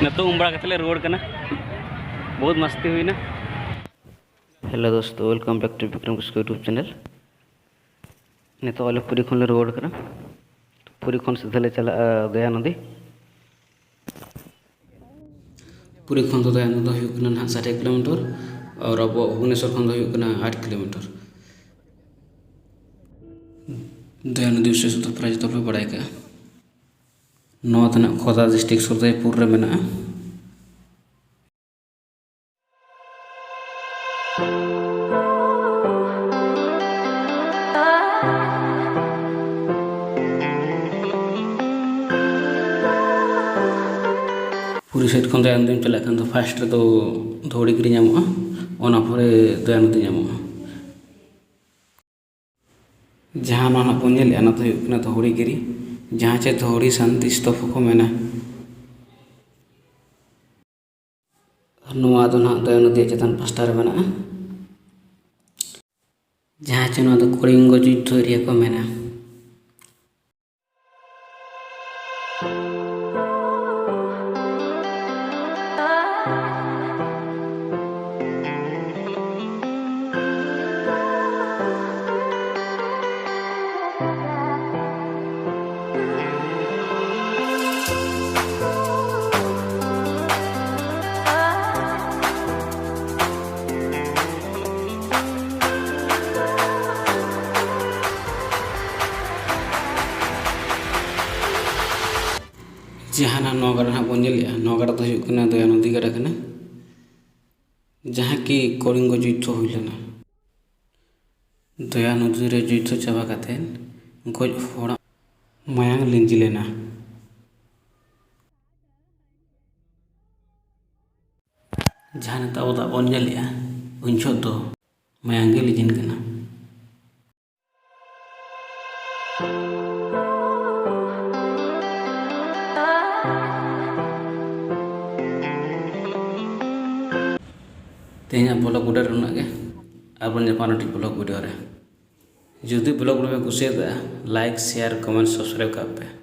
नतो उमड़ा कतले रोड करना बहुत मस्ती हुई ना। हेलो दोस्तों, वेलकम बैक टू विक्रम किस्को यूट्यूब चैनल। नितो वाले पूरी खन रोड करना पूरी खन सीधे चला दया नदी पूरी खन दया नदी ना 60 किलोमीटर और अब भुवनेश्वर खन 8 किलोमीटर। दया नदी विशेष प्राय जो बड़ा क्या खोदा डिस्ट्रिक्ट सुरजपुर रे मेना। पूरी साइड खन दया नदी चला तो फास्ट रे तो धौड़ी गिरी नामोगा ओना परे दया नदी नामोगा। जहाँ ना बन ना तो धौड़ी गिरी जहाँ चे धौड़ी शांति स्तूप को मेना। दया नदी चेतन पास्टा रे मेना जहाँ चे कलिंग युद्ध एरिया को मेना। जहाँ ना गाड़ा बन नवा गाड़ा तो दया नदी गाड़ा जहाँ कि कलिंग युद्ध हो लेना। दया नदी रे युद्ध चाबा गज हड़ा मायांग लिंजी लेना। जहाँ नता बन उन दो मायांग लिजिन करना। तेना ब्लॉग वीडियो अब ब्लॉग वीडियो रे जुदी ब्लॉग कुछ लाइक शेयर कमेंट सब्सक्राइब कर पे।